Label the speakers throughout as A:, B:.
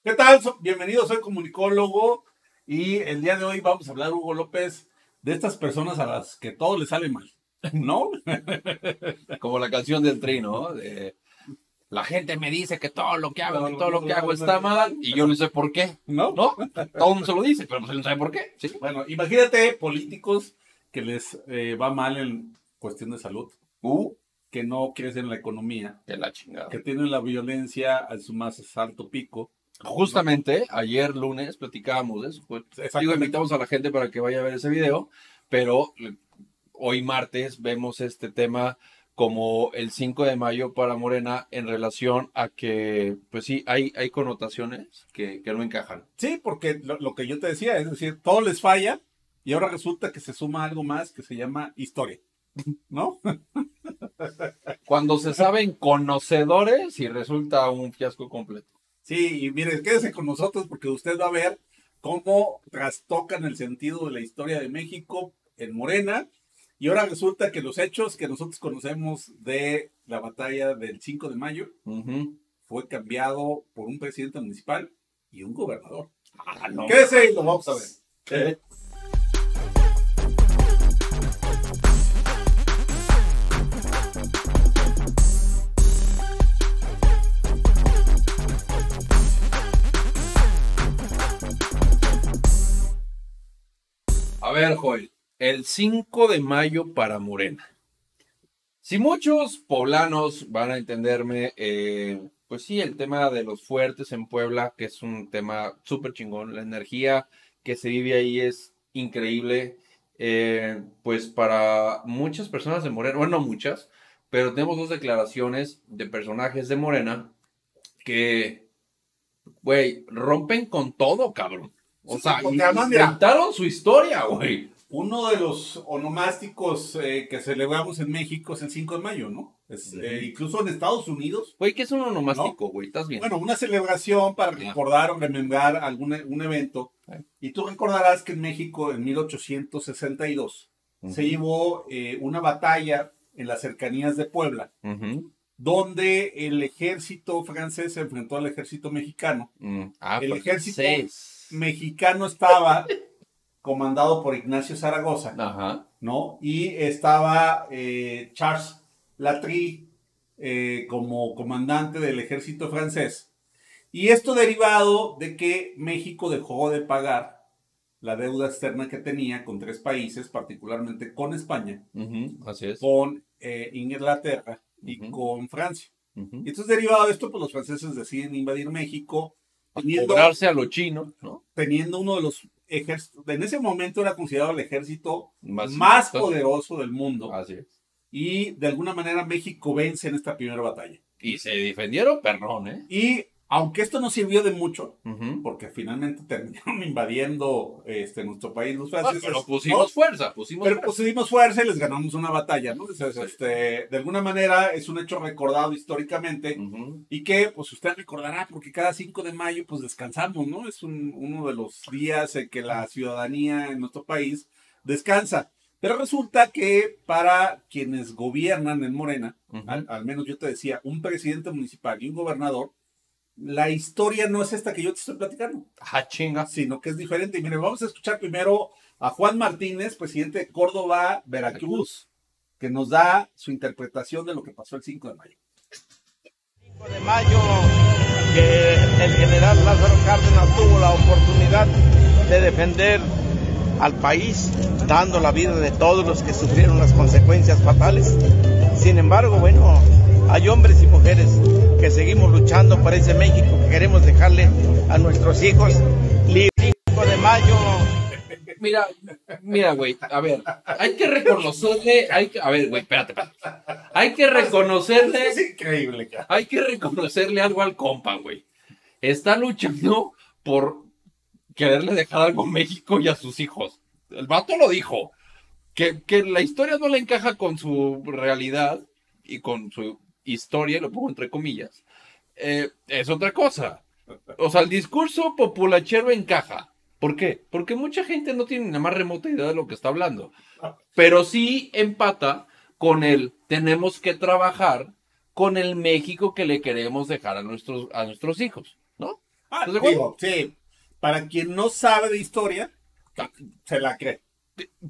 A: ¿Qué tal? Bienvenido, soy comunicólogo y el día de hoy vamos a hablar, Hugo López, de estas personas a las que todo les sale mal, ¿no?
B: Como la canción del Tri, ¿no? La gente me dice que todo lo que hago, que todo lo que hago está mal y yo no sé por qué,
A: ¿No?
B: ¿no? Todo el mundo se lo dice, pero pues él no sabe por qué, ¿sí?
A: Bueno, imagínate políticos que les va mal en cuestión de salud, que no crecen la economía,
B: Que la chingada.
A: que tienen la violencia a su más alto pico.
B: Justamente ayer lunes platicábamos de eso.
A: Exactamente.
B: Digo, invitamos a la gente para que vaya a ver ese video, pero hoy martes vemos este tema como el 5 de mayo para Morena en relación a que, pues sí, hay connotaciones que no encajan.
A: Sí, porque lo que yo te decía, es decir, todo les falla y ahora resulta que se suma algo más que se llama historia, ¿no?
B: Cuando se saben conocedores y resulta un fiasco completo.
A: Sí, y mire, quédese con nosotros porque usted va a ver cómo trastocan el sentido de la historia de México en Morena. Y ahora resulta que los hechos que nosotros conocemos de la batalla del 5 de mayo fue cambiado por un presidente municipal y un gobernador.
B: Ah, no.
A: Quédese y lo vamos a ver.
B: A ver, Joel, el 5 de mayo para Morena. Si muchos poblanos van a entenderme, pues sí, el tema de los fuertes en Puebla, que es un tema súper chingón, la energía que se vive ahí es increíble, pues para muchas personas de Morena, bueno, no muchas, pero tenemos dos declaraciones de personajes de Morena que, güey, rompen con todo, cabrón. O sea,
A: porque además, mira,
B: inventaron su historia, güey.
A: uno de los onomásticos que celebramos en México es el 5 de mayo, ¿no? Incluso en Estados Unidos.
B: Güey, ¿qué es un onomástico, güey? ¿Estás bien?
A: Bueno, una celebración para recordar o remembrar un evento. Y tú recordarás que en México, en 1862, se llevó una batalla en las cercanías de Puebla, donde el ejército francés se enfrentó al ejército mexicano. El ejército mexicano estaba comandado por Ignacio Zaragoza, ¿no? Y estaba Charles Latry como comandante del ejército francés. Y esto derivado de que México dejó de pagar la deuda externa que tenía con tres países, particularmente con España,
B: así es,
A: con Inglaterra y con Francia. Y entonces derivado de esto, pues los franceses deciden invadir México,
B: cobrarse a lo chino, ¿no?
A: Teniendo uno de los ejércitos, en ese momento era considerado el ejército más poderoso del mundo.
B: Así es.
A: Y de alguna manera México vence en esta primera batalla.
B: Y se defendieron, perrón, ¿eh?
A: Y aunque esto no sirvió de mucho, porque finalmente terminaron invadiendo nuestro país los franceses.
B: Pero pusimos fuerza,
A: pusimos fuerza y les ganamos una batalla, ¿no? Entonces, de alguna manera es un hecho recordado históricamente y que, pues usted recordará, porque cada 5 de mayo, pues descansamos, ¿no? Es uno de los días en que la ciudadanía en nuestro país descansa. Pero resulta que para quienes gobiernan en Morena, al menos yo te decía, un presidente municipal y un gobernador, la historia no es esta que yo te estoy platicando.
B: Chinga.
A: Sino que es diferente. Y miren, vamos a escuchar primero a Juan Martínez, presidente de Córdoba, Veracruz, que nos da su interpretación de lo que pasó el 5 de mayo.
C: 5 de mayo, que el general Lázaro Cárdenas tuvo la oportunidad de defender al país, dando la vida de todos los que sufrieron las consecuencias fatales. Sin embargo, bueno, hay hombres y mujeres que seguimos luchando por ese México que queremos dejarle a nuestros hijos libre. 5 de mayo.
B: Mira, güey, a ver, hay que reconocerle, a ver, güey, espérate. Hay que reconocerle.
A: Es increíble, cara.
B: Hay que reconocerle algo al compa, güey. Está luchando por quererle dejar algo a México y a sus hijos. El vato lo dijo. Que la historia no le encaja con su realidad y con su historia, lo pongo entre comillas, es otra cosa. O sea, el discurso populachero encaja. ¿Por qué? Porque mucha gente no tiene ni la más remota idea de lo que está hablando. Pero sí empata con el tenemos que trabajar con el México que le queremos dejar a nuestros hijos, ¿no?
A: Ah,
B: ¿Estás de acuerdo?
A: digo, sí, para quien no sabe de historia, se la cree,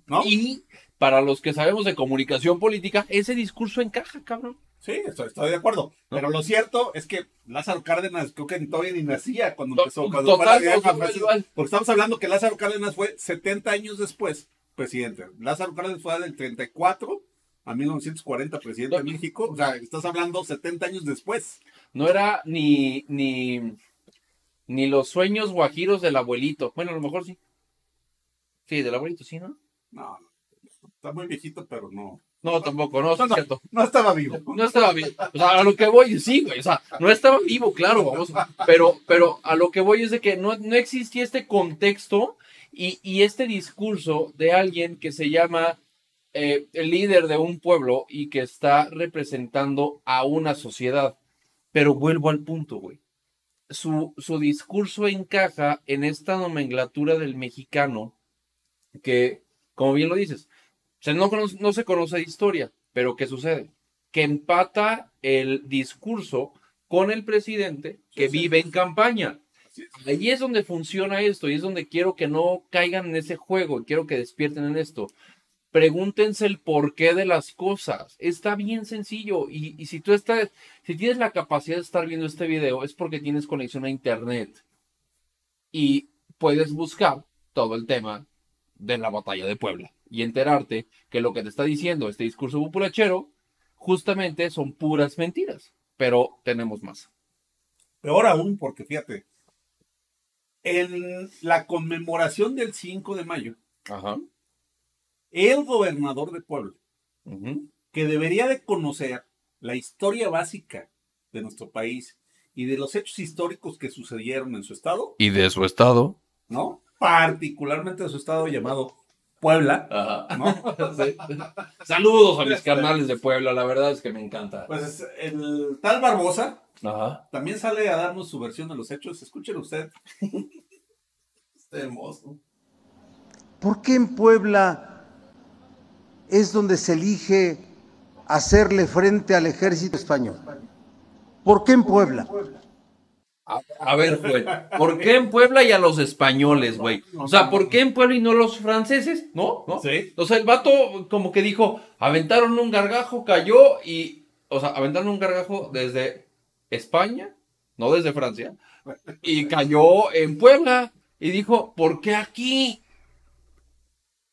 A: ¿no?
B: Y para los que sabemos de comunicación política, ese discurso encaja, cabrón.
A: Sí, estoy de acuerdo.
B: ¿No?
A: Pero lo cierto es que Lázaro Cárdenas creo que todavía ni nacía cuando
B: To-
A: empezó, cuando fue la
B: total,
A: guerra
B: o sea,
A: francesa.
B: igual.
A: Porque estamos hablando que Lázaro Cárdenas fue 70 años después presidente. Lázaro Cárdenas fue del 34 a 1940 presidente de México. O sea, estás hablando 70 años después.
B: No era ni los sueños guajiros del abuelito. Bueno, a lo mejor sí. Sí, del abuelito, sí, ¿no?
A: No, está muy viejito, pero no.
B: No, tampoco, no, sí es cierto.
A: No estaba vivo.
B: No estaba vivo. O sea, a lo que voy, sí, güey. O sea, no estaba vivo, claro, vamos. Pero a lo que voy es de que no existía este contexto y este discurso de alguien que se llama el líder de un pueblo y que está representando a una sociedad. Pero vuelvo al punto, güey. Su discurso encaja en esta nomenclatura del mexicano que, como bien lo dices, o sea, no se conoce de historia, pero ¿qué sucede? Que empata el discurso con el presidente que vive en campaña. Ahí es donde funciona esto y es donde quiero que no caigan en ese juego y quiero que despierten en esto. Pregúntense el porqué de las cosas. Está bien sencillo. Y si tienes la capacidad de estar viendo este video, es porque tienes conexión a internet. Y puedes buscar todo el tema de la batalla de Puebla. Y enterarte que lo que te está diciendo este discurso populachero, justamente son puras mentiras. Pero tenemos más.
A: Peor aún, porque fíjate, en la conmemoración del 5 de mayo,
B: Ajá.
A: el gobernador de Puebla,
B: Ujú.
A: que debería de conocer la historia básica de nuestro país y de los hechos históricos que sucedieron en su estado,
B: Y de su estado.
A: ¿no? Particularmente de su estado llamado Puebla,
B: Ajá.
A: ¿no?
B: Sí. Saludos a mis carnales de Puebla, la verdad es que me encanta.
A: Pues el tal Barbosa
B: Ajá.
A: también sale a darnos su versión de los hechos. Escúchelo usted.
B: Está hermoso.
D: ¿Por qué en Puebla es donde se elige hacerle frente al ejército español? ¿Por qué en Puebla?
B: A ver, güey, ¿por qué en Puebla y a los españoles, güey? O sea, ¿por qué en Puebla y no los franceses? ¿No?
A: Sí.
B: O sea, el vato como que dijo, aventaron un gargajo, cayó y, o sea, aventaron un gargajo desde España, no desde Francia, y cayó en Puebla y dijo, ¿por qué aquí?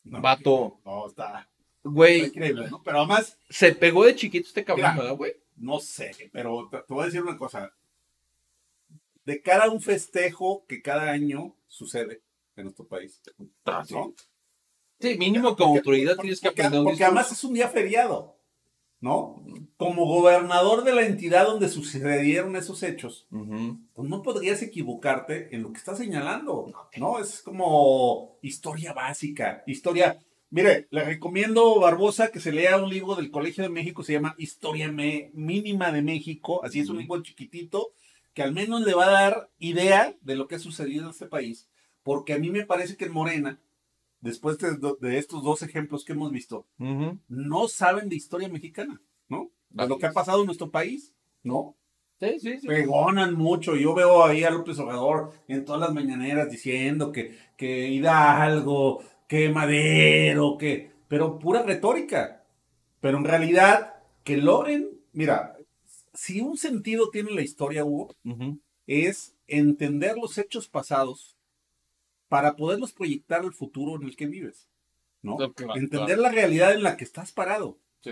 A: No,
B: Vato,
A: no, está
B: güey,
A: increíble, ¿no? Pero además,
B: se pegó de chiquito este cabrón,
A: Mira.
B: ¿verdad, güey?
A: no sé, pero te voy a decir una cosa. De cara a un festejo que cada año sucede en nuestro país, ¿no?
B: Sí, mínimo como autoridad tienes que aprender un
A: Porque además
B: discurso.
A: es un día feriado, ¿no? Como gobernador de la entidad donde sucedieron esos hechos,
B: Ujú.
A: pues no podrías equivocarte en lo que estás señalando, ¿no? Es como historia básica, historia. Mire, le recomiendo, Barbosa, que se lea un libro del Colegio de México, se llama Historia Mínima de México, así es un libro chiquitito, que al menos le va a dar idea de lo que ha sucedido en este país, porque a mí me parece que en Morena, después de estos dos ejemplos que hemos visto,
B: Ujú.
A: no saben de historia mexicana, ¿no? De lo que ha pasado en nuestro país, ¿no?
B: Sí.
A: Pregonan mucho. Yo veo ahí a López Obrador en todas las mañaneras diciendo que Hidalgo, que Madero, pero pura retórica. Pero en realidad, que logren, mira, si un sentido tiene la historia, Hugo,
B: Ujú.
A: es entender los hechos pasados para poderlos proyectar al futuro en el que vives, ¿no?
B: Claro,
A: Entender la realidad en la que estás parado.
B: Sí.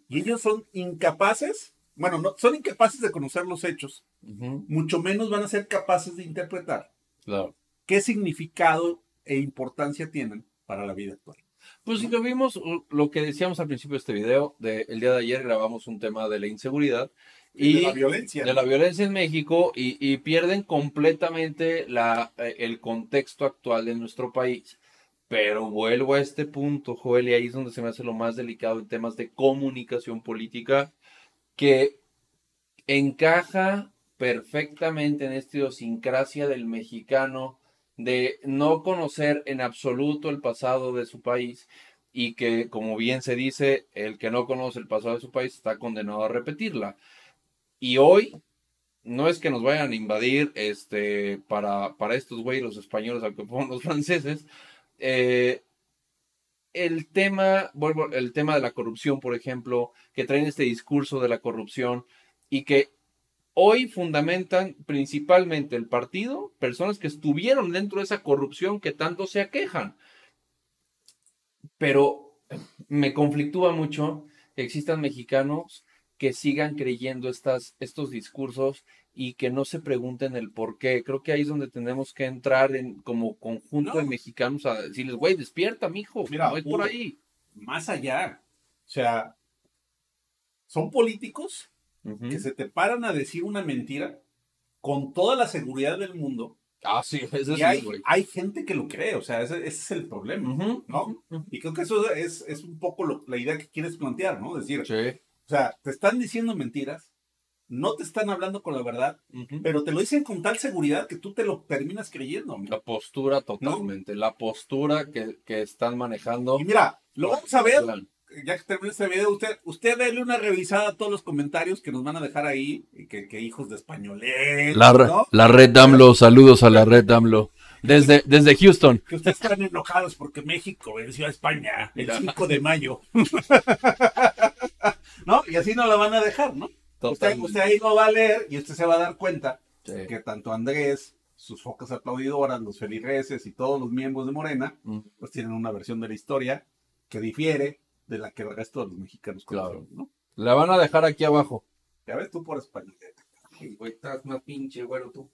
A: Y ellos son incapaces, bueno, no, son incapaces de conocer los hechos,
B: Ujú.
A: mucho menos van a ser capaces de interpretar
B: Claro.
A: qué significado e importancia tienen para la vida actual.
B: Pues si lo vimos, lo que decíamos al principio de este video, el día de ayer grabamos un tema de la inseguridad y
A: de la violencia.
B: de la violencia en México y pierden completamente el contexto actual de nuestro país. Pero vuelvo a este punto, Joel, y ahí es donde se me hace lo más delicado en temas de comunicación política, que encaja perfectamente en esta idiosincrasia del mexicano de no conocer en absoluto el pasado de su país y que, como bien se dice, el que no conoce el pasado de su país está condenado a repetirla. Y hoy no es que nos vayan a invadir para estos güeyes, los españoles, aunque fueron los franceses. El tema de la corrupción, por ejemplo, que traen este discurso de la corrupción y que hoy fundamentan principalmente el partido, personas que estuvieron dentro de esa corrupción que tanto se aquejan. Pero me conflictúa mucho que existan mexicanos que sigan creyendo estos discursos y que no se pregunten el por qué. Creo que ahí es donde tenemos que entrar como conjunto de mexicanos a decirles, güey, despierta, mijo,
A: Mira,
B: no es por ahí.
A: Más allá, o sea, son políticos que se te paran a decir una mentira con toda la seguridad del mundo.
B: Ah, sí, eso
A: Y
B: sí, güey.
A: hay gente que lo cree, o sea, ese es el problema, ¿no? Y creo que eso es un poco la idea que quieres plantear, ¿no? Decir,
B: Sí.
A: o sea, te están diciendo mentiras, no te están hablando con la verdad, pero te lo dicen con tal seguridad que tú te lo terminas creyendo. Mira.
B: La postura totalmente, la postura que están manejando.
A: Y mira, lo vamos a ver, ya que termine este video, usted déle una revisada a todos los comentarios que nos van a dejar ahí, que hijos de españolés, ¿no?
B: La red AMLO, saludos a la red AMLO. Desde Houston.
A: Que ustedes están enojados porque México venció a España el 5 de mayo. ¿No? Y así no la van a dejar, ¿no? Usted ahí lo va a leer y usted se va a dar cuenta que tanto Andrés, sus focas aplaudidoras, los feligreses y todos los miembros de Morena, pues tienen una versión de la historia que difiere de la que el resto de los mexicanos conocen, ¿no?
B: La van a dejar aquí abajo.
A: Ya ves tú por español.
B: Ay, güey, estás más pinche güero tú.